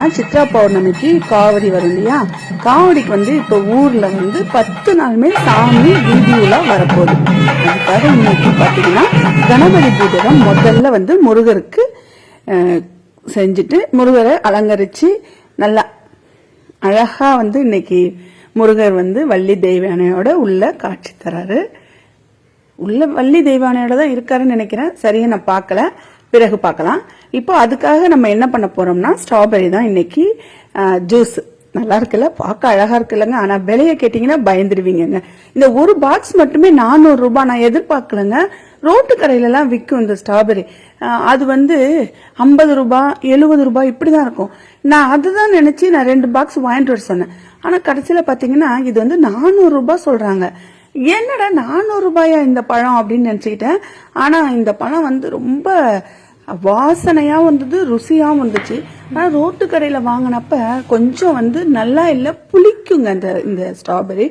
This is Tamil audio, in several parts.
சித்ரா பௌர்ணமிக்கு காவடி வரும் இல்லையா? காவடிக்கு இப்போ ஊர்ல 10 நாளுமே சாமி வீதியுலா வரப்போகுது. அதுக்காக இன்னைக்கு பாத்தீங்கன்னா கணபதி பூஜை தான் முதல்ல முருகருக்கு செஞ்சுட்டு முருகரை அலங்கரிச்சு நல்லா அழகா இன்னைக்கு முருகர் வள்ளி தெய்வானையோட உள்ள காட்சி தராரு. உள்ள வள்ளி தெய்வானையோட தான் இருக்காருன்னு நினைக்கிறேன், சரியா நான் பார்க்கல, பிறகு பார்க்கலாம். இப்போ அதுக்காக நம்ம என்ன பண்ண போறோம்னா ஸ்ட்ராபெரி தான் இன்னைக்கு ஜூஸ். நல்லா இருக்குல்ல, பார்க்க அழகா இருக்குல்லங்க. ஆனா விலைய கேட்டீங்கன்னா பயந்துருவீங்க. இந்த ஒரு பாக்ஸ் மட்டுமே 400 ரூபாய். நான் எதிர்பார்க்கலங்க. ரோட்டு கடையில எல்லாம் விற்கும் இந்த ஸ்ட்ராபெரி. அது 50 ரூபாய் 70 ரூபாய் இப்படிதான் இருக்கும். நான் அதுதான் நினைச்சு நான் 2 பாக்ஸ் வாங்கிட்டு வர சொன்னேன். ஆனா கடைசியில பாத்தீங்கன்னா இது 400 ரூபாய் சொல்றாங்க. என்னடா 400 ரூபாயா இந்த பழம் அப்படின்னு நினைச்சுக்கிட்டேன். ஆனா இந்த பழம் ரொம்ப வாசனையா வந்தது, ருசியாவும் வந்துச்சு. ஆனா ரோட்டு கடையில வாங்கினப்ப கொஞ்சம் நல்லா இல்ல, புளிக்குங்க இந்த ஸ்ட்ராபெரி.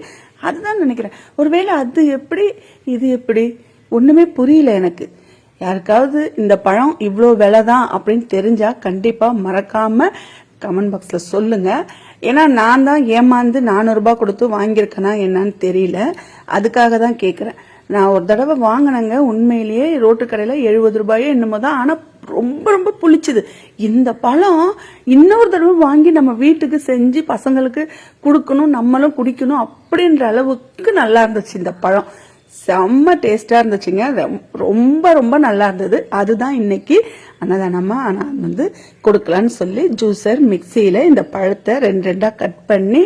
அதுதான் நினைக்கிறேன். ஒருவேளை அது எப்படி இது எப்படி ஒண்ணுமே புரியல எனக்கு. யாருக்காவது இந்த பழம் இவ்வளோ விலைதான் அப்படின்னு தெரிஞ்சா கண்டிப்பா மறக்காம கமெண்ட் பாக்ஸ்ல சொல்லுங்க. ஏன்னா நான் தான் ஏமாந்து 400 ரூபாய் கொடுத்து வாங்கியிருக்கேனா என்னன்னு தெரியல. அதுக்காக தான் கேக்குறேன். நான் ஒரு தடவை வாங்கினேங்க, உண்மையிலேயே ரோட்டு கடையில 70 ரூபாயோ என்னமோ தான். ஆனா ரொம்ப ரொம்ப புளிச்சுது. இந்த பழம் இன்னொரு தடவை வாங்கி நம்ம வீட்டுக்கு செஞ்சு பசங்களுக்கு கொடுக்கணும், நம்மளும் குடிக்கணும் அப்படின்ற அளவுக்கு நல்லா இருந்துச்சு. இந்த பழம் செம்ம டேஸ்டா இருந்துச்சுங்க. ரொம்ப ரொம்ப நல்லா இருந்தது. அதுதான் இன்னைக்கு அன்னதானமா நான் கொடுக்கலான்னு சொல்லி ஜூசர் மிக்சியில இந்த பழத்தை 2 கட் பண்ணி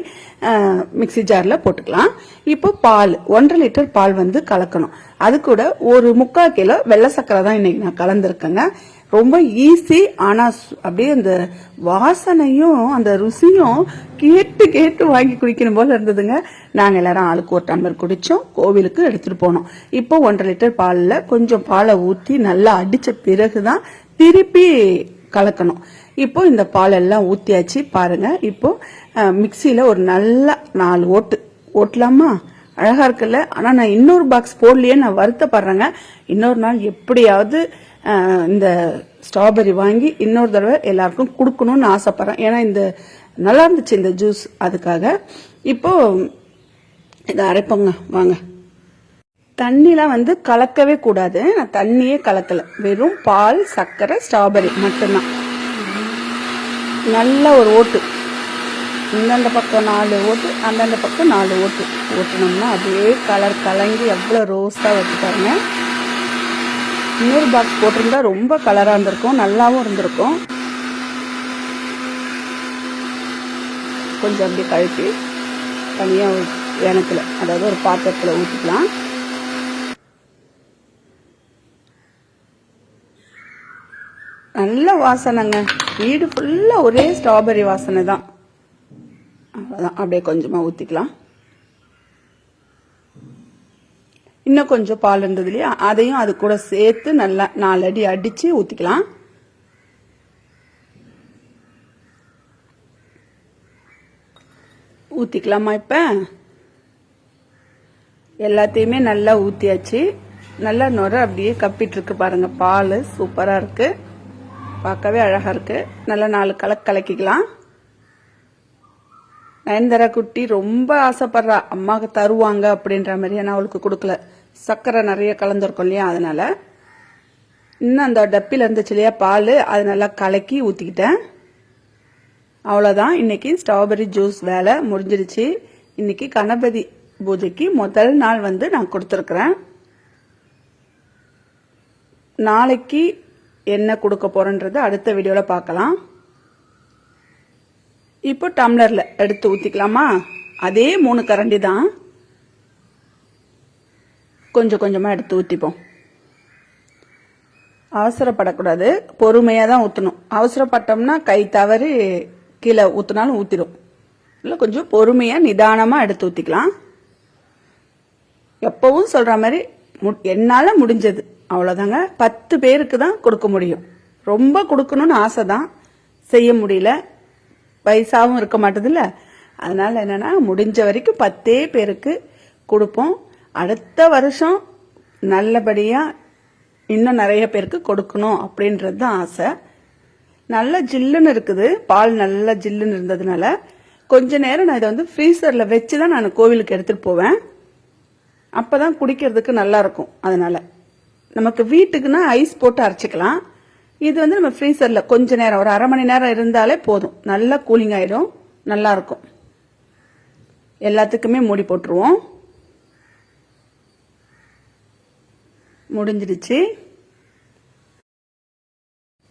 மிக்சி ஜார்ல போட்டுக்கலாம். இப்போ பால் 1.5 லிட்டர் பால் கலக்கணும். அது கூட ஒரு 3/4 கிலோ வெள்ளை சக்கரை தான் இன்னைக்கு நான் கலந்துருக்கேங்க. ரொம்ப ஈஸி. ஆனா அப்படியே அந்த வாசனையும் அந்த ருசியும் கேட்டு கேட்டு வாங்கி குடிக்கணும் போல இருந்ததுங்க. நாங்க எல்லாரும் ஆளுக்கு ஒரு டம்ளர் குடிச்சோம், கோவிலுக்கு எடுத்துட்டு போனோம். இப்போ 1.5 லிட்டர் பால்ல கொஞ்சம் பாலை ஊத்தி நல்லா அடிச்ச பிறகுதான் திருப்பி கலக்கணும். இப்போ இந்த பால் எல்லாம் ஊத்தியாச்சு பாருங்க. இப்போ மிக்சியில ஒரு நல்ல 4 ஓட்டலாமா? அழகா இருக்குல்ல. ஆனா நான் இன்னொரு பாக்ஸ் போடலையே, நான் வருத்தப்படுறேங்க. இன்னொரு நாள் எப்படியாவது இந்த ஸ்ட்ராபெரி வாங்கி இன்னொரு தடவை எல்லாருக்கும் கொடுக்கணும்னு ஆசைப்படுறேன். ஏன்னா இந்த நல்லா இருந்துச்சு இந்த ஜூஸ், அதுக்காக. இப்போ இதை அரைப்போங்க வாங்க. தண்ணிலாம் கலக்கவே கூடாது. நான் தண்ணியே கலக்கல, வெறும் பால், சர்க்கரை, ஸ்ட்ராபெரி மட்டும்தான். நல்ல ஒரு ஓட்டு, இந்தந்த பக்கம் 4 ஓட்டு, அந்தந்த பக்கம் 4 ஓட்டு ஓட்டுனோம்னா அப்படியே கலர் கலங்கி எவ்வளவு ரோஸா வச்சு பாருங்க. இன்னொரு பாக்ஸ் போட்டிருந்தா ரொம்ப கலரா இருந்திருக்கும், நல்லாவும் இருந்திருக்கும். கொஞ்சம் அப்படி கழுப்பி தனியா எனக்குல, அதாவது ஒரு பாத்திரத்துல ஊற்றிக்கலாம். நல்ல வாசனைங்க, வீடு ஃபுல்லா ஒரே ஸ்ட்ராபெரி வாசனை தான். அவ்வளவுதான். அப்படியே கொஞ்சமா ஊத்திக்கலாம். இன்னும் கொஞ்சம் பால் இருந்தது இல்லையா, அதையும் அது கூட சேர்த்து நல்லா 4 அடி அடிச்சு ஊத்திக்கலாம். ஊத்திக்கலாமா? இப்ப எல்லாத்தையுமே நல்லா ஊத்தியாச்சு. நல்லா நுர அப்படியே கப்பிட்டு இருக்கு பாருங்க. பால் சூப்பரா இருக்கு, பார்க்கவே அழகா இருக்கு. நல்லா 4 கலக்கிக்கலாம். நயன்தாரா குட்டி ரொம்ப ஆசைப்படுறா, அம்மாவுக்கு தருவாங்க அப்படின்ற மாதிரி. ஏன்னா அவளுக்கு கொடுக்கல, சர்க்கரை நிறைய கலந்துருக்கும் இல்லையா, அதனால. இன்னும் அந்த டப்பில இருந்துச்சு இல்லையா பால், அது நல்லா கலக்கி ஊத்திக்கிட்டேன். அவ்வளவுதான். இன்னைக்கு ஸ்ட்ராபெரி ஜூஸ் வேலை முடிஞ்சிருச்சு. இன்னைக்கு கணபதி பூஜைக்கு முதல் நாள் நான் கொடுத்துருக்கிறேன். நாளைக்கு என்ன கொடுக்க போறேன்றது அடுத்த வீடியோல பார்க்கலாம். இப்போ டம்ளர்ல எடுத்து ஊத்திக்கலாமா? அதே 3 கரண்டி தான், கொஞ்சம் கொஞ்சமா எடுத்து ஊத்திப்போம். அவசரப்படக்கூடாது, பொறுமையா தான் ஊத்தணும். அவசரப்பட்டோம்னா கை தவறி கீழே ஊத்தினாலும் ஊத்திடும். இல்லை, கொஞ்சம் பொறுமையா நிதானமா எடுத்து ஊத்திக்கலாம். எப்பவும் சொல்ற மாதிரி என்னால முடிஞ்சது அவ்வளவுதாங்க. 10 பேருக்கு தான் கொடுக்க முடியும். ரொம்ப கொடுக்கணும்னு ஆசை தான், செய்ய முடியல. பைசாவும் இருக்க மாட்டதில்ல. அதனால என்னன்னா முடிஞ்ச வரைக்கும் 10 பேருக்கு கொடுப்போம். அடுத்த வருஷம் நல்லபடியா இன்னும் நிறைய பேருக்கு கொடுக்கணும் அப்படின்றது தான் ஆசை. நல்ல ஜில்லுன்னு இருக்குது. பால் நல்லா ஜில்லுன்னு இருந்ததுனால கொஞ்ச நேரம் நான் இதை வந்து ஃப்ரீசர்ல வச்சுதான் நான் கோவிலுக்கு எடுத்துட்டு போவேன். அப்பதான் குடிக்கிறதுக்கு நல்லா இருக்கும். அதனால நமக்கு வீட்டுக்குன்னா ஐஸ் போட்டு அரைச்சிக்கலாம். இது வந்து நம்ம ஃப்ரீசர்ல கொஞ்ச நேரம் ஒரு அரை மணி நேரம் இருந்தாலே போதும். நல்லா கூலிங் ஆயிடும், நல்லா இருக்கும். எல்லாத்துக்குமே மூடி போட்டுருவோம். முடிஞ்சிடுச்சு.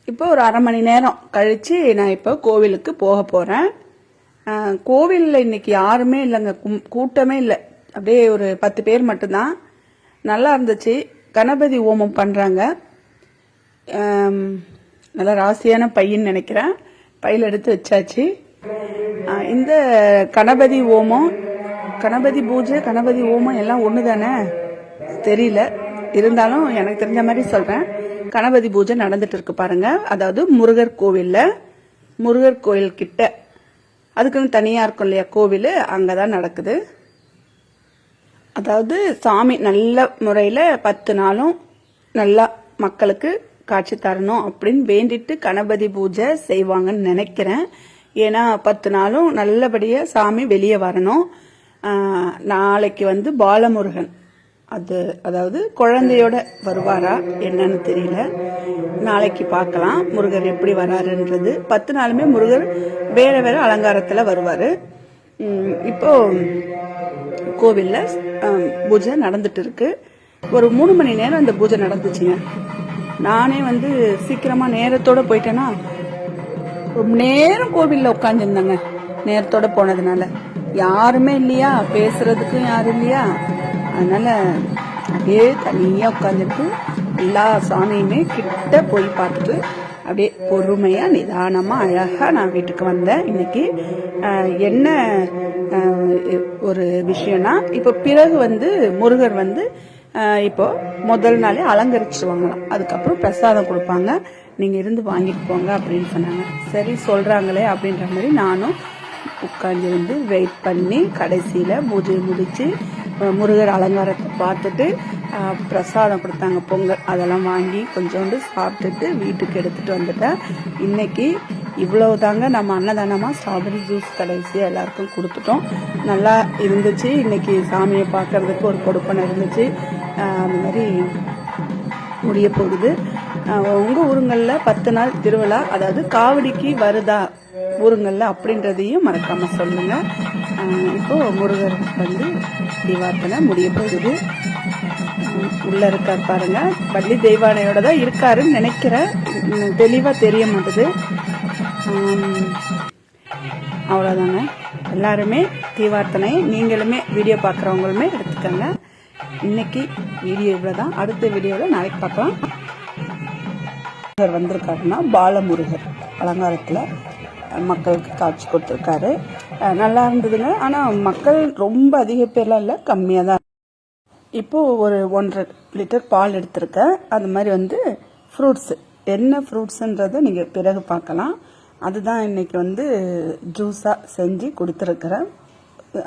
இப்போ ஒரு அரை மணி நேரம் கழிச்சு நான் இப்போ கோவிலுக்கு போக போறேன். கோவிலில் இன்னைக்கு யாருமே இல்லைங்க, கூட்டமே இல்லை. அப்படியே ஒரு 10 பேர் மட்டும்தான். நல்லா இருந்துச்சு. கணபதி ஹோமம் பண்றாங்க. நல்ல ராசியான பையன்னு நினைக்கிறேன். பையில எடுத்து வச்சாச்சு. இந்த கணபதி ஹோமம், கணபதி பூஜை, கணபதி ஹோமம் எல்லாம் ஒன்று தானே தெரியல. இருந்தாலும் எனக்கு தெரிஞ்ச மாதிரி சொல்றேன். கணபதி பூஜை நடந்துட்டு இருக்கு பாருங்க. அதாவது முருகர் கோவில்ல, முருகர் கோவில் கிட்ட, அதுக்குன்னு தனியா இருக்கும் இல்லையா கோவில், அங்கதான் நடக்குது. அதாவது சாமி நல்ல முறையில 10 நாளும் நல்லா மக்களுக்கு காட்சி தரணும் அப்படின்னு வேண்டிட்டு கணபதி பூஜை செய்வாங்கன்னு நினைக்கிறேன். ஏன்னா 10 நாளும் நல்லபடியா சாமி வெளியே வரணும். நாளைக்கு வந்து பாலமுருகன், அதாவது குழந்தையோட வருவாரா என்னன்னு தெரியல. நாளைக்கு பார்க்கலாம் முருகர் எப்படி வராருன்றது. 10 நாளுமே முருகர் வேற வேற அலங்காரத்துல வருவாரு. இப்போ கோவில்ல பூஜை நடந்துட்டு இருக்கு. ஒரு 3 மணி நேரம் அந்த பூஜை நடந்துச்சுங்க. நானே வந்து சீக்கிரமா நேரத்தோட போயிட்டேன்னா ரொம்ப நேரம் கோவில்ல உட்காந்துருந்தாங்க. நேரத்தோட போனதுனால யாருமே இல்லையா, பேசுறதுக்கும் யாரும் இல்லையா. அதனால அப்படியே தனியா உட்காந்துட்டு எல்லா சாமியுமே கிட்ட போய் பார்த்துட்டு அப்படியே பொறுமையா நிதானமா அழகா நான் வீட்டுக்கு வந்தேன். இன்னைக்கு என்ன ஒரு விஷயம்னா, இப்ப பிறகு வந்து முருகர் வந்து இப்போ முதல் நாளே அலங்கரிச்சுவாங்களாம். அதுக்கப்புறம் பிரசாதம் கொடுப்பாங்க, நீங்க இருந்து வாங்கிட்டு போங்க அப்படின்னு சொன்னாங்க. சரி சொல்றாங்களே அப்படின்ற மாதிரி நானும் உட்காந்து வந்து வெயிட் பண்ணி கடைசியில பூஜை முடிச்சு முருகர் அலங்காரத்தை பார்த்துட்டு பிரசாதம் கொடுத்தாங்க, பொங்கல், அதெல்லாம் வாங்கி கொஞ்சோண்டு சாப்பிட்டுட்டு வீட்டுக்கு எடுத்துட்டு வந்துட்டேன். இன்னைக்கு இவ்வளவு தாங்க நம்ம அன்னதானமா ஸ்ட்ராபெரி ஜூஸ் கடைசியா எல்லாருக்கும் கொடுத்துட்டோம். நல்லா இருந்துச்சு. இன்னைக்கு சாமியை பார்க்கறதுக்கு ஒரு கொடுப்பனை இருந்துச்சு. அந்த மாதிரி முடிய போகுது. உங்க ஊருங்கள்ல 10 நாள் திருவிழா, அதாவது காவடிக்கு வருதா ஊருங்கள்ல அப்படின்றதையும் மறக்காம சொல்லுங்க. இப்போ முருகர் வந்து தீபார்த்தனை முடிய போகுது. உள்ள இருக்கார் பாருங்க, வள்ளி தெய்வானையோட தான் இருக்காருன்னு நினைக்கிறேன், தெளிவா தெரிய மாட்டுது. அவ்வளவுதாங்க. எல்லாருமே தீபார்த்தனை நீங்களுமே வீடியோ பார்க்குறவங்களுமே எடுத்துக்கங்க. இன்னைக்கு வீடியோ இவ்வளவுதான். அடுத்த வீடியோவில் நாளைக்கு பார்க்கலாம். வந்திருக்காருன்னா பாலமுருகர் அலங்காரத்துல மக்களுக்கு காட்சி கொடுத்துருக்காரு. நல்லா இருந்ததுங்க. ஆனா மக்கள் ரொம்ப அதிக பேர்லாம் இல்லை, கம்மியாக தான். இப்போ ஒரு 1.5 லிட்டர் பால் எடுத்திருக்கேன். அது மாதிரி வந்து ஃப்ரூட்ஸ், என்ன ஃப்ரூட்ஸ்ன்றதை நீங்க பிறகு பார்க்கலாம். அதுதான் இன்னைக்கு வந்து ஜூஸா செஞ்சு கொடுத்துருக்கிறேன்.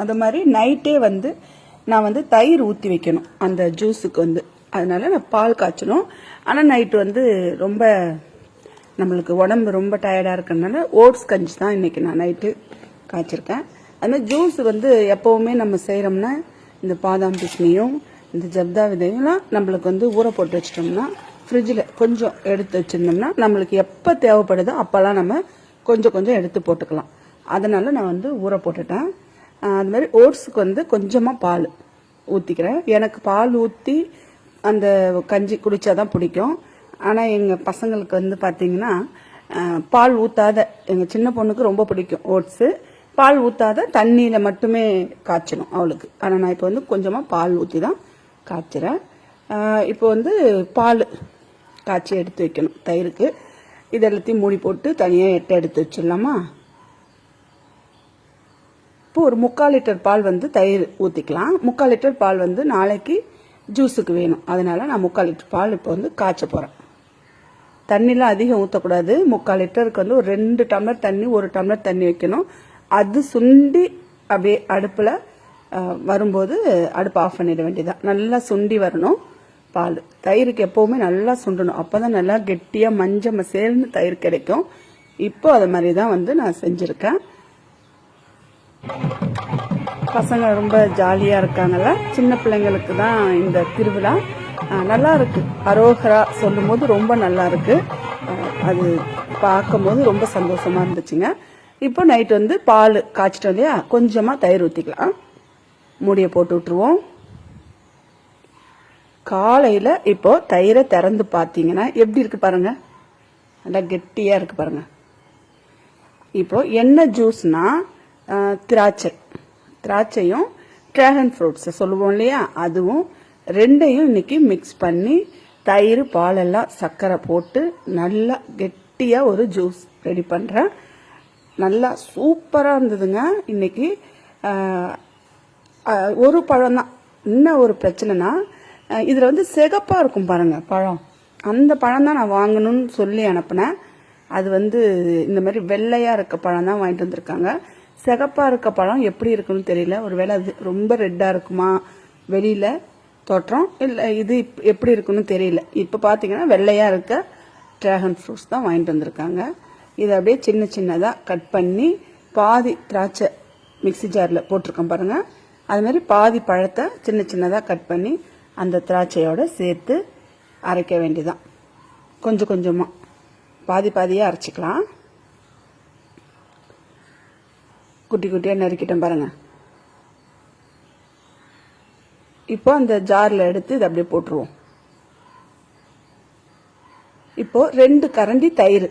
அது மாதிரி நைட்டே வந்து நான் வந்து தயிர் ஊற்றி வைக்கணும் அந்த ஜூஸுக்கு வந்து. அதனால நான் பால் காய்ச்சணும். ஆனால் நைட்டு வந்து ரொம்ப நம்மளுக்கு உடம்பு ரொம்ப டயர்டாக இருக்கிறதுனால ஓட்ஸ் கஞ்சி தான் இன்னைக்கு நான் நைட்டு காய்ச்சிருக்கேன். அது மாதிரி ஜூஸ் வந்து எப்பவுமே நம்ம செய்கிறோம்னா இந்த பாதாம் பிஸ்னியும் இந்த ஜப்தா விதையெல்லாம் நம்மளுக்கு வந்து ஊற போட்டு வச்சிட்டோம்னா ஃப்ரிட்ஜில் கொஞ்சம் எடுத்து வச்சிருந்தோம்னா நம்மளுக்கு எப்போ தேவைப்படுதோ அப்போல்லாம் நம்ம கொஞ்சம் கொஞ்சம் எடுத்து போட்டுக்கலாம். அதனால நான் வந்து ஊற போட்டுட்டேன். அது மாதிரி ஓட்ஸுக்கு வந்து கொஞ்சமாக பால் ஊற்றிக்கிறேன். எனக்கு பால் ஊற்றி அந்த கஞ்சி குடிச்சாதான் பிடிக்கும். ஆனால் எங்கள் பசங்களுக்கு வந்து பார்த்தீங்கன்னா பால் ஊற்றாத, எங்கள் சின்ன பொண்ணுக்கு ரொம்ப பிடிக்கும் ஓட்ஸு. பால் ஊற்றாத தண்ணியில் மட்டுமே காய்ச்சணும் அவளுக்கு. ஆனால் நான் இப்போ வந்து கொஞ்சமாக பால் ஊற்றி தான் காய்ச்சிறேன். இப்போ வந்து பால் காய்ச்சி எடுத்து வைக்கணும் தயிருக்கு. இது எல்லாத்தையும் மூடி போட்டு தனியாக எடுத்து வச்சிடலாமா. இப்போ ஒரு 3/4 லிட்டர் பால் வந்து தயிர் ஊற்றிக்கலாம். 3/4 லிட்டர் பால் வந்து நாளைக்கு ஜூஸுக்கு வேணும். அதனால நான் 3/4 லிட்டர் பால் இப்போ வந்து காய்ச்ச போகிறேன். தண்ணிலாம் அதிகம் ஊற்றக்கூடாது. 3/4 லிட்டருக்கு வந்து ஒரு 2 டம்ளர் தண்ணி, 1 டம்ளர் தண்ணி வைக்கணும். அது சுண்டி அப்படியே அடுப்பில் வரும்போது அடுப்பு ஆஃப் பண்ணிட வேண்டியதான். நல்லா சுண்டி வரணும் பால். தயிருக்கு எப்போவுமே நல்லா சுண்டணும். அப்போ தான் நல்லா கெட்டியாக மஞ்சள் மசேல்னு தயிர் கிடைக்கும். இப்போ அது மாதிரி தான் வந்து நான் செஞ்சுருக்கேன். பசங்க ரொம்ப ஜாலியாக இருக்காங்கல்ல. சின்ன பிள்ளைங்களுக்கு தான் இந்த திருவிழா. நல்லா இருக்கு. அரோகரா சொல்லும் போது ரொம்ப நல்லா இருக்கு. அது பார்க்கும் போது ரொம்ப சந்தோஷமா இருந்துச்சுங்க. இப்போ நைட் வந்து பால் காய்ச்சிட்டோம் இல்லையா, கொஞ்சமாக தயிர் ஊற்றிக்கலாம். மூடியை போட்டு விட்டுருவோம். காலையில் இப்போ தயிரை திறந்து பார்த்தீங்கன்னா எப்படி இருக்கு பாருங்க, நல்லா கெட்டியாக இருக்கு பாருங்க. இப்போ என்ன ஜூஸ்னா திராட்சையும் டிராகன் ஃப்ரூட்ஸ் சொல்லுவோம் இல்லையா, அதுவும் ரெண்டையும் இன்னைக்கு மிக்ஸ் பண்ணி தயிர் பாலெல்லாம் சர்க்கரை போட்டு நல்லா கெட்டியாக ஒரு ஜூஸ் ரெடி பண்ணுறேன். நல்லா சூப்பராக இருந்ததுங்க. இன்னைக்கு ஒரு பழம் தான். இன்னும் ஒரு பிரச்சனைனா இதில் வந்து சிகப்பாக இருக்கும் பாருங்க பழம். அந்த பழம் தான் நான் வாங்கணும்னு சொல்லி அனுப்புனேன். அது வந்து இந்த மாதிரி வெள்ளையாக இருக்க பழம் தான் வாங்கிட்டு வந்திருக்காங்க. சிகப்பாக இருக்க பழம் எப்படி இருக்குன்னு தெரியல. ஒருவேளை அது ரொம்ப ரெட்டாக இருக்குமா வெளியில் தோற்றம், இல்லை இது எப்படி இருக்குன்னு தெரியல. இப்போ பார்த்தீங்கன்னா வெள்ளையாக இருக்க டிராகன் ஃப்ரூட்ஸ் தான் வாங்கிட்டு வந்திருக்காங்க. இதை அப்படியே சின்ன சின்னதாக கட் பண்ணி பாதி திராட்சை மிக்சி ஜாரில் போட்டிருக்கோம் பாருங்கள். அது மாதிரி பாதி பழத்தை சின்ன சின்னதாக கட் பண்ணி அந்த திராட்சையோடு சேர்த்து அரைக்க வேண்டியதான். கொஞ்சம் கொஞ்சமாக பாதி பாதியாக அரைச்சிக்கலாம். குட்டி குட்டியாக நறுக்கிட்டோம் பாருங்கள். இப்போ அந்த ஜாரில் எடுத்து இதை அப்படியே போட்டுருவோம். இப்போ 2 கரண்டி தயிர்,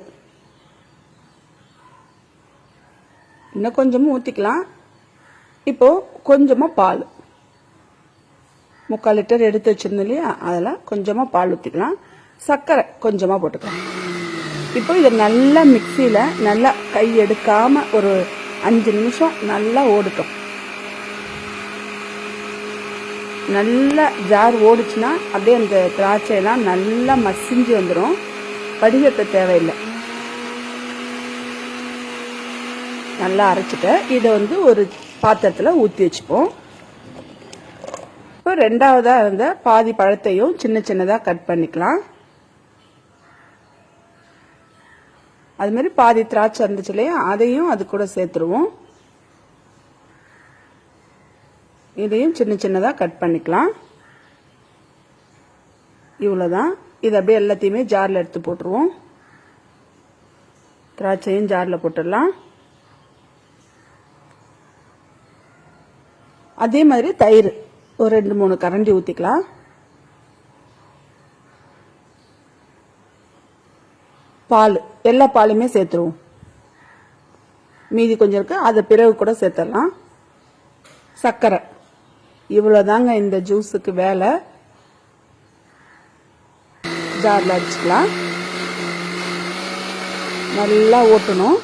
இன்னும் கொஞ்சமும் ஊற்றிக்கலாம். இப்போ கொஞ்சமாக பால், 3/4 லிட்டர் எடுத்து வச்சிருந்தோம் இல்லையா, அதில் கொஞ்சமாக பால் ஊற்றிக்கலாம். சர்க்கரை கொஞ்சமாக போட்டுக்கலாம். இப்போ இதை நல்லா மிக்சியில் நல்லா கை எடுக்காமல் ஒரு 5 நிமிஷம் நல்லா ஓடுக்கும். நல்லா ஜார் ஓடுச்சுன்னா அப்படியே அந்த திராட்சையெல்லாம் நல்லா மசிஞ்சு வந்துடும். வடிகட்ட தேவையில்லை. நல்லா அரைச்சிட்டு இதை வந்து ஒரு பாத்திரத்தில் ஊற்றி வச்சுப்போம். இப்போ 2வதா இருந்த பாதி பழத்தையும் சின்ன சின்னதாக கட் பண்ணிக்கலாம். அது மாதிரி பாதி திராட்சை இருந்துச்சு இல்லையா, அதையும் அது கூட சேர்த்துருவோம். இதையும் சின்ன சின்னதாக கட் பண்ணிக்கலாம். இவ்வளோதான். இது அப்படியே எல்லாத்தையுமே ஜாரில் எடுத்து போட்டுருவோம். திராட்சையும் ஜாரில் போட்டுடலாம். அதே மாதிரி தயிர் ஒரு 2-3 கரண்டி ஊற்றிக்கலாம். பால் எல்லா பாலுமே சேர்த்துருவோம். மீதி கொஞ்சம் இருக்கு, அதை பிறகு கூட சேர்த்துடலாம். சர்க்கரை, இவ்வளோதாங்க இந்த ஜூஸுக்கு வேலை. ஜாரில் அடிச்சுக்கலாம். நல்லா ஓட்டணும்.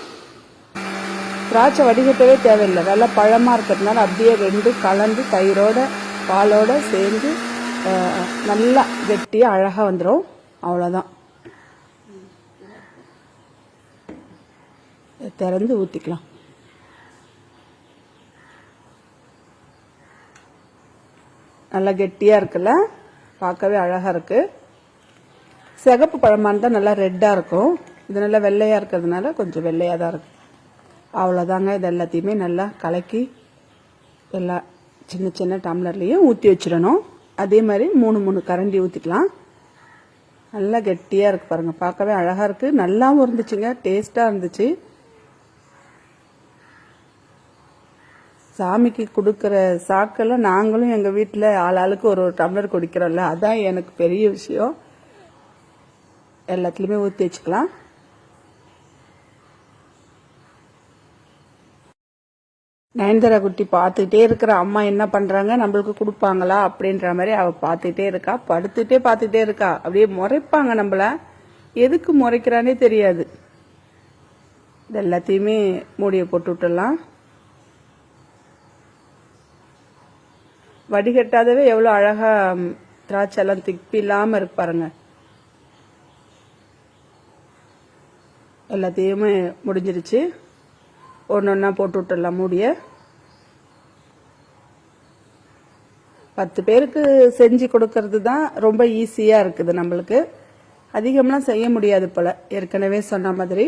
திராட்சை வடிகட்டவே தேவையில்லை. நல்லா பழமாக இருக்கிறதுனால அப்படியே 2 கலந்து தயிரோட பாலோட சேர்ந்து நல்லா கெட்டியாக அழகாக வந்துடும். அவ்வளோதான். திறந்து ஊற்றிக்கலாம். நல்லா கெட்டியாக இருக்குல்ல, பார்க்கவே அழகாக இருக்குது. சிகப்பு பழமாக இருந்தால் நல்லா ரெட்டாக இருக்கும். இது நல்லா வெள்ளையாக இருக்கிறதுனால கொஞ்சம் வெள்ளையாக தான் இருக்கும். அவ்வளோதாங்க. இது எல்லாத்தையுமே நல்லா கலக்கி எல்லா சின்ன சின்ன டம்ளர்லேயும் ஊற்றி வச்சிடணும். அதே மாதிரி 3 கரண்டி ஊற்றிக்கலாம். நல்லா கெட்டியாக இருக்குது பாருங்கள், பார்க்கவே அழகாக இருக்குது. நல்லாவும் இருந்துச்சுங்க, டேஸ்ட்டாக இருந்துச்சு. சாமிக்கு கொடுக்குற சாக்கெல்லாம் நாங்களும் எங்கள் வீட்டில் ஆளாளுக்கு ஒரு டம்ளர் குடிக்கிறோம்ல, அதான் எனக்கு பெரிய விஷயம். எல்லாத்துலேயுமே ஊற்றி வச்சுக்கலாம். நயன்தாரா குட்டி பார்த்துக்கிட்டே இருக்கிற அம்மா என்ன பண்ணுறாங்க, நம்மளுக்கு கொடுப்பாங்களா அப்படின்ற மாதிரி அவள் பார்த்துக்கிட்டே இருக்கா. படுத்துகிட்டே பார்த்துக்கிட்டே இருக்கா. அப்படியே முறைப்பாங்க நம்மள. எதுக்கு முறைக்கிறானே தெரியாது. இது எல்லாத்தையுமே மூடியை போட்டு விட்டுடலாம். வடிகட்டாதவே எவ்வளோ அழகாக திராட்சை எல்லாம் திப்பி இல்லாமல் இருக்கு பாருங்க. எல்லாத்தையுமே முடிஞ்சிருச்சு. ஒன்று ஒன்றா போட்டு விட்டுடலாம் மூடிய. 10 பேருக்கு செஞ்சு கொடுக்கறது தான் ரொம்ப ஈஸியாக இருக்குது. நம்மளுக்கு அதிகம்லாம் செய்ய முடியாது போல், ஏற்கனவே சொன்ன மாதிரி.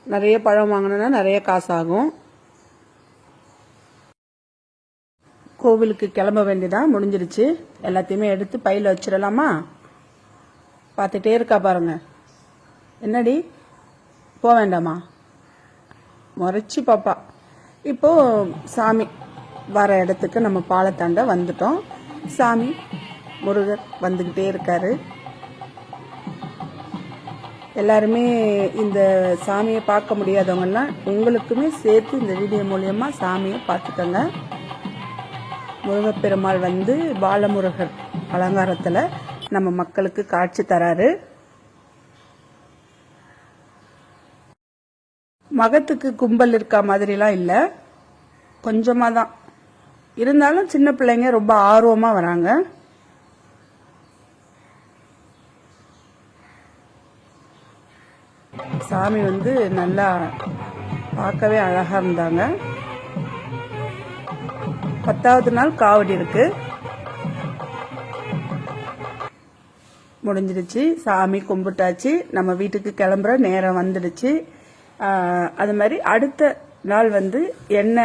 நிறைய பழம் வாங்கணும்னா நிறைய காசு ஆகும். கோவிலுக்கு கிளம்ப வேண்டியதான், முடிஞ்சிருச்சு. எல்லாத்தையுமே எடுத்து பையில வச்சிடலாமா? பார்த்துட்டே இருக்கா பாருங்க. என்னடி போக வேண்டாமா? முறைச்சி பாப்பா. இப்போ சாமி வர இடத்துக்கு நம்ம பாலத்தாண்ட வந்துட்டோம். சாமி முருகர் வந்துக்கிட்டே இருக்காரு. எல்லாருமே இந்த சாமியை பார்க்க முடியாதவங்கலாம் உங்களுக்குமே சேர்த்து இந்த வீடியோ மூலியமா சாமியை பார்த்துக்கோங்க. முருகப்பெருமாள் வந்து பாலமுருகர் அலங்காரத்தில் நம்ம மக்களுக்கு காட்சி தராரு. மகத்துக்கு கும்பல் இருக்கா மாதிரிலாம் இல்லை, கொஞ்சமாக தான் இருந்தாலும் சின்ன பிள்ளைங்க ரொம்ப ஆர்வமாக வராங்க. சாமி வந்து நல்லா பார்க்கவே அழகா இருந்தாங்க. 10வது நாள் காவடி இருக்கு, முடிஞ்சிடுச்சு. சாமி கும்பிட்டாச்சு, நம்ம வீட்டுக்கு கிளம்புற நேரம் வந்துடுச்சு. அது மாதிரி அடுத்த நாள் வந்து என்ன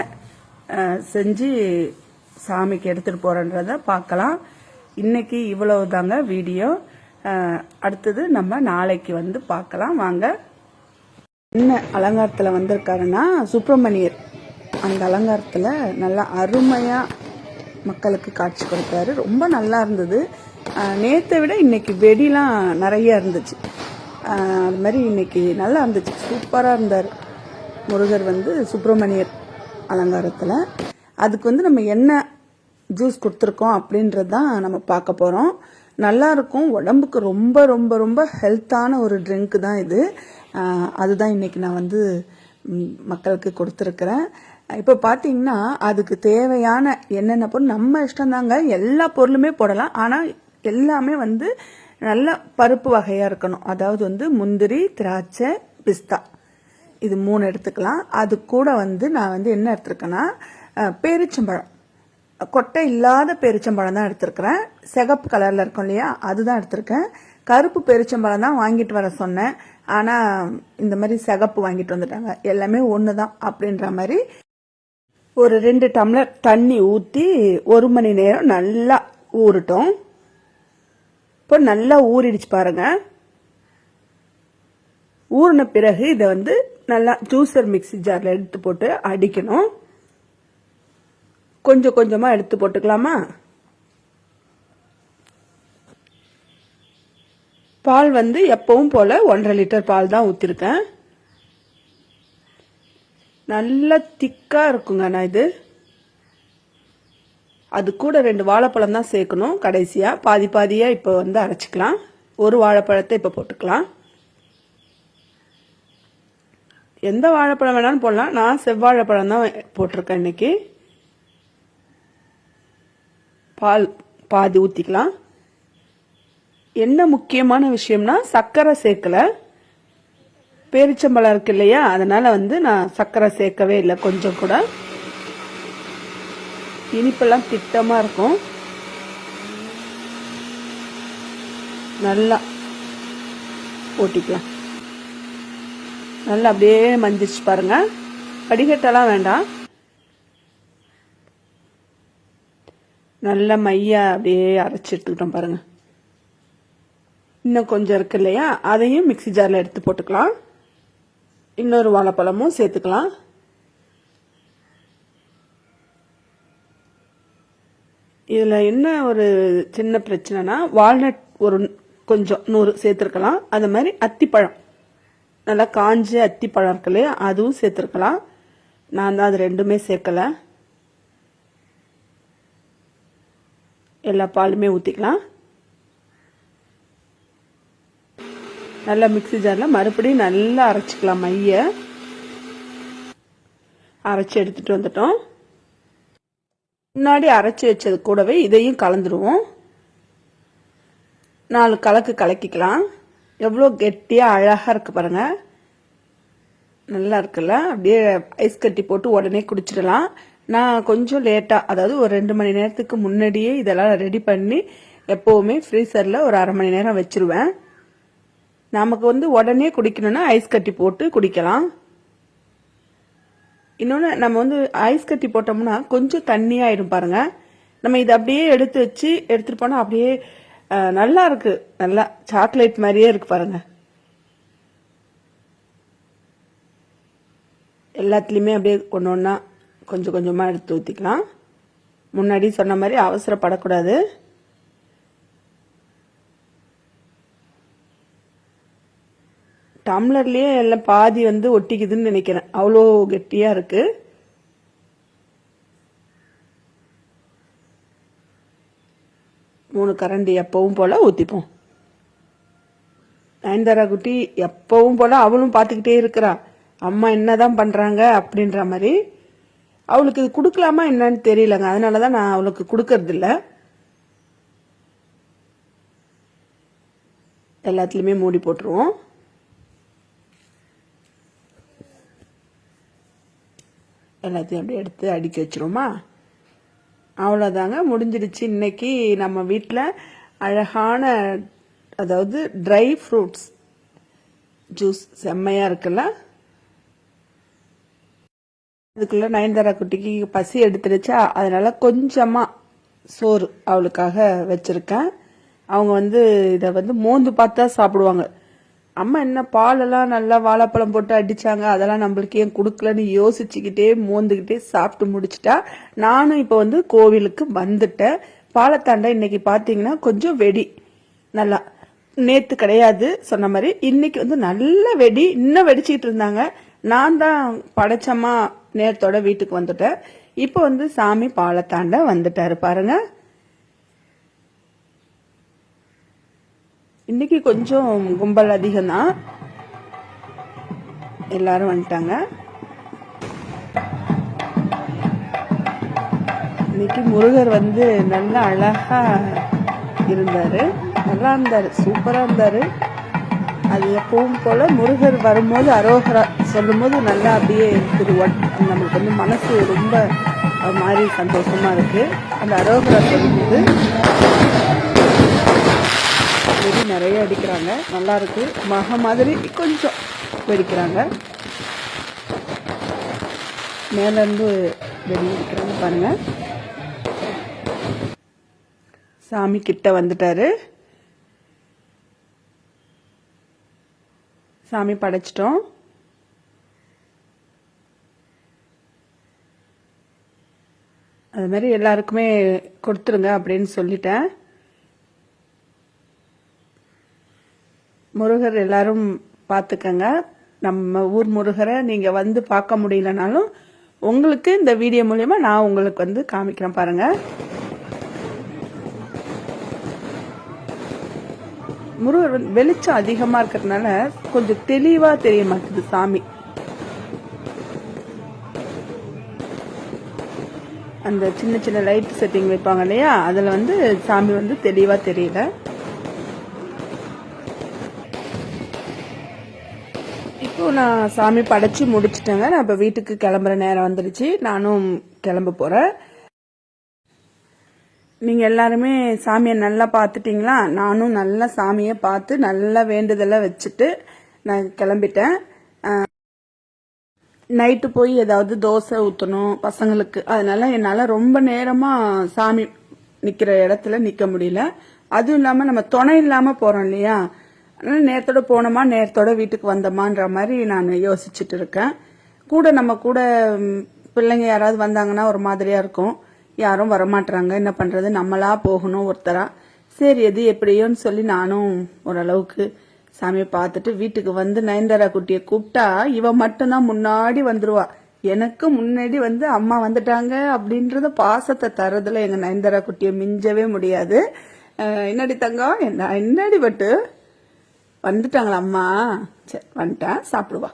செஞ்சு சாமிக்கு எடுத்துட்டு போறன்றத பார்க்கலாம். இன்னைக்கு இவ்வளவு தாங்க வீடியோ. அடுத்தது நம்ம நாளைக்கு வந்து பார்க்கலாம் வாங்க. என்ன அலங்காரத்தில் வந்திருக்காருன்னா சுப்பிரமணியர். அந்த அலங்காரத்தில் நல்லா அருமையா மக்களுக்கு காட்சி கொடுத்தாரு. ரொம்ப நல்லா இருந்தது. நேற்றை விட இன்னைக்கு வெடிலாம் நிறைய இருந்துச்சு. அது மாதிரி இன்னைக்கு நல்லா இருந்துச்சு, சூப்பராக இருந்தார் முருகர் வந்து சுப்பிரமணியர் அலங்காரத்தில். அதுக்கு வந்து நம்ம என்ன ஜூஸ் கொடுத்துருக்கோம் அப்படின்றது தான் நம்ம பார்க்க போகிறோம். நல்லா இருக்கும், உடம்புக்கு ரொம்ப ரொம்ப ரொம்ப ஹெல்த்தான ஒரு ட்ரிங்க் தான் இது. அதுதான் இன்னைக்கு நான் வந்து மக்களுக்கு கொடுத்துருக்குறேன். இப்போ பார்த்தீங்கன்னா அதுக்கு தேவையான என்னென்ன பொருள் நம்ம இஷ்டம்தாங்க, எல்லா பொருளுமே போடலாம். ஆனால் எல்லாமே வந்து நல்ல பருப்பு வகையாக இருக்கணும். அதாவது வந்து முந்திரி, திராட்சை, பிஸ்தா, இது 3 எடுத்துக்கலாம். அது கூட வந்து நான் வந்து என்ன எடுத்திருக்கேன்னா பேரிச்சம்பழம், கொட்டை இல்லாத பேரிச்சம்பழம் தான் எடுத்திருக்கிறேன். சிகப்பு கலரில் இருக்கும் இல்லையா, அதுதான் எடுத்திருக்கேன். கருப்பு பேரிச்சம்பழம் தான் வாங்கிட்டு வர சொன்னேன், ஆனால் இந்த மாதிரி சிகப்பு வாங்கிட்டு வந்துட்டாங்க. எல்லாமே ஒன்று தான் அப்படின்ற மாதிரி ஒரு 2 டம்ளர் தண்ணி ஊற்றி 1 மணி நேரம் நல்லா ஊறட்டும். இப்போ நல்லா ஊறிடுச்சு பாருங்க. ஊறின பிறகு இதை வந்து நல்லா ஜூஸர் மிக்ஸி ஜாரில் எடுத்து போட்டு அடிக்கணும். கொஞ்சம் கொஞ்சமாக எடுத்து போட்டுக்கலாமா? பால் வந்து எப்பவும் போல 1.5 லிட்டர் பால் தான் ஊற்றிருக்கேன். நல்லா திக்காக இருக்குங்க. நான் இது அது கூட 2 வாழைப்பழம் தான் சேர்க்கணும். கடைசியாக பாதி பாதியாக இப்போ வந்து அரைச்சிக்கலாம். ஒரு வாழைப்பழத்தை இப்போ போட்டுக்கலாம். எந்த வாழைப்பழம் வேணாலும் போடலாம். நான் செவ்வாழைப்பழம் தான் போட்டிருக்கேன் இன்னைக்கு. பால் பாதி ஊற்றிக்கலாம். என்ன முக்கியமான விஷயம்னா சர்க்கரை சேர்க்கல. பேரிச்சம்பழம் இருக்கு இல்லையா, அதனால வந்து நான் சர்க்கரை சேர்க்கவே இல்லை. கொஞ்சம் கூட இனிப்பெல்லாம் திட்டமாக இருக்கும். நல்லா ஓட்டிக்கலாம். நல்லா அப்படியே மஞ்சிச்சு பாருங்க. வடிகட்டெல்லாம் வேண்டாம். நல்ல மையா அப்படியே அரைச்சி எடுத்துக்கிட்டோம் பாருங்க. இன்னும் கொஞ்சம் இருக்கு இல்லையா, அதையும் மிக்ஸி ஜாரில் எடுத்து போட்டுக்கலாம். இன்னொரு வாழைப்பழமும் சேர்த்துக்கலாம். இதில் என்ன ஒரு சின்ன பிரச்சனைனா வால்நட் ஒரு கொஞ்சம் 100 சேர்த்துருக்கலாம். அது மாதிரி அத்திப்பழம், நல்லா காஞ்ச அத்திப்பழம் இருக்கு இல்லையா, அதுவும் சேர்த்துருக்கலாம். நான் தான் அது 2மே சேர்க்கலை. எல்லா பாலுமே ஊற்றிக்கலாம். நல்லா மிக்ஸி ஜாரில் மறுபடியும் நல்லா அரைச்சிக்கலாம். மைய அரைச்சி எடுத்துட்டு வந்துட்டோம். முன்னாடி அரைச்சி வச்சது கூடவே இதையும் கலந்துருவோம். 4 கலக்கு கலக்கிக்கலாம். எவ்வளோ கெட்டியாக அழகாக இருக்கு பாருங்க. நல்லா இருக்குல்ல. அப்படியே ஐஸ் கட்டி போட்டு உடனே குடிச்சிடலாம். நான் கொஞ்சம் லேட்டாக, அதாவது ஒரு 2 மணி நேரத்துக்கு முன்னாடியே இதெல்லாம் ரெடி பண்ணி எப்போவுமே ஃப்ரீசரில் ஒரு அரை மணி நேரம் வச்சிருவேன். நமக்கு வந்து உடனே குடிக்கணும்னா ஐஸ் கட்டி போட்டு குடிக்கலாம். இன்னொன்று நம்ம வந்து ஐஸ் கட்டி போட்டோம்னா கொஞ்சம் தண்ணியாயிடும் பாருங்க. நம்ம இதை அப்படியே எடுத்து வச்சு எடுத்துட்டு போனால் அப்படியே நல்லா இருக்கு, நல்லா சாக்லேட் மாதிரியே இருக்கு பாருங்க. எல்லாத்துலேயுமே அப்படியே ஒன்று ஒன்றா கொஞ்சம் கொஞ்சமாக எடுத்து ஊற்றிக்கலாம். முன்னாடி சொன்ன மாதிரி அவசரப்படக்கூடாது. டம்ளர்லேயே எல்லாம் பாதி வந்து ஒட்டிக்குதுன்னு நினைக்கிறேன், அவ்வளோ கெட்டியாக இருக்கு. மூணு கரண்டி எப்பவும் போல ஊற்றிப்போம். நயன்தாரா குட்டி எப்பவும் போல அவளும் பார்த்துக்கிட்டே இருக்கிறா, அம்மா என்னதான் பண்றாங்க அப்படின்ற மாதிரி. அவளுக்கு இது கொடுக்கலாமா என்னன்னு தெரியலங்க, அதனாலதான் நான் அவளுக்கு கொடுக்கறது இல்ல. எல்லாத்துலயுமே மூடி போட்டுருவோம். எல்லாத்தையும் அப்படியே எடுத்து அடுக்கி வச்சிருவோமா. அவ்வளோதாங்க, முடிஞ்சிடுச்சு. இன்னைக்கு நம்ம வீட்டில் அழகான, அதாவது ட்ரை ஃப்ரூட்ஸ் ஜூஸ் செம்மையா இருக்குல்ல. இதுக்குள்ள நயன்தாரா குட்டிக்கு பசி எடுத்துடுச்சா, அதனால கொஞ்சமா சோறு அவளுக்காக வச்சிருக்கேன். அவங்க வந்து இதை வந்து மோந்து பார்த்தா சாப்பிடுவாங்க. அம்மா என்ன பாலெல்லாம் நல்லா வாழைப்பழம் போட்டு அடிச்சாங்க, அதெல்லாம் நம்மளுக்கு ஏன் கொடுக்கலன்னு யோசிச்சுக்கிட்டே மோந்துக்கிட்டே சாப்பிட்டு முடிச்சுட்டா. நானும் இப்போ வந்து கோவிலுக்கு வந்துட்டேன். பாலத்தாண்டை இன்னைக்கு பார்த்தீங்கன்னா கொஞ்சம் வெடி, நல்லா நேத்து கிடையாது சொன்ன மாதிரி இன்னைக்கு வந்து நல்ல வெடி, இன்னும் வெடிச்சிட்டு இருந்தாங்க. நான் தான் படைச்சம்மா நேரத்தோட வீட்டுக்கு வந்துட்டேன். இப்போ வந்து சாமி பாலத்தாண்ட வந்துட்டாரு பாருங்க. இன்னைக்கு கொஞ்சம் கும்பல் அதிகம்தான், எல்லாரும் வந்துட்டாங்க. இன்னைக்கு முருகர் வந்து நல்லா அழகா இருந்தாரு, நல்லா இருந்தாரு, சூப்பரா இருந்தாரு. அது எப்பவும் போல முருகர் வரும்போது அரோகரா சொல்லும் போது நல்லா அப்படியே நம்மளுக்கு வந்து மனசு ரொம்ப மாதிரி சந்தோஷமா இருக்கு. அந்த அரோகரா சொல்லும்போது வெடி நிறைய அடிக்கிறாங்க, நல்லா இருக்கு. மக மாதிரி கொஞ்சம் வெடிக்கிறாங்க, மேல இருந்து வெடி அடிக்கிறாங்க பாருங்க. சாமி கிட்ட வந்துட்டாரு. சாமி படைச்சிட்டோம். அது மாதிரி எல்லாருக்குமே கொடுத்துருங்க அப்படின்னு சொல்லிட்டேன். முருகர் எல்லாரும் பார்த்துக்கங்க. நம்ம ஊர் முருகரை நீங்க வந்து பார்க்க முடியலனாலும் உங்களுக்கு இந்த வீடியோ மூலியமா நான் உங்களுக்கு வந்து காமிக்கிறேன் பாருங்க. முருகர் வெளிச்சம் அதிகமா இருக்கிறதுனால கொஞ்சம் தெளிவா தெரிய மாட்டேங்குது சாமி. அந்த சின்ன சின்ன லைட் செட்டிங் வைப்பாங்க இல்லையா, அதுல வந்து சாமி வந்து தெளிவா தெரியல. இப்போ நான் சாமி படைச்சு முடிச்சிட்டேங்க. நான் இப்ப வீட்டுக்கு கிளம்புற நேரம் வந்துருச்சு, நானும் கிளம்ப போறேன். நீங்க எல்லாருமே சாமியை நல்லா பார்த்துட்டீங்களா? நானும் நல்லா சாமியை பார்த்து நல்லா வேண்டுதலை வச்சுட்டு நான் கிளம்பிட்டேன். நைட்டு போய் ஏதாவது தோசை ஊற்றணும் பசங்களுக்கு, அதனால என்னால் ரொம்ப நேரமா சாமி நிக்கிற இடத்துல நிக்க முடியல. அதுவும் இல்லாம நம்ம துணை இல்லாம போறோம் இல்லையா, அதனால நேரத்தோட போனோமா நேரத்தோட வீட்டுக்கு வந்தோமான்ற மாதிரி நான் யோசிச்சுட்டு இருக்கேன். கூட நம்ம கூட பிள்ளைங்க யாராவது வந்தாங்கன்னா ஒரு மாதிரியா இருக்கும், யாரும் வரமாட்டாங்க, என்ன பண்றது, நம்மளா போகணும் ஒருத்தரா. சரி எது எப்படியோன்னு சொல்லி நானும் ஓரளவுக்கு சாமியை பார்த்துட்டு வீட்டுக்கு வந்து நயன்தாரா குட்டியை கூப்பிட்டா இவ மட்டும்தான் முன்னாடி வந்துருவா. எனக்கு முன்னாடி வந்து அம்மா வந்துட்டாங்க அப்படின்றத பாசத்தை தரதுல எங்க நயன்தாரா குட்டியை மிஞ்சவே முடியாது. என்னடி தங்கம், என்னடி பட்டு வந்துட்டாங்களா அம்மா? சரி வந்துட்டா, சாப்பிடுவா.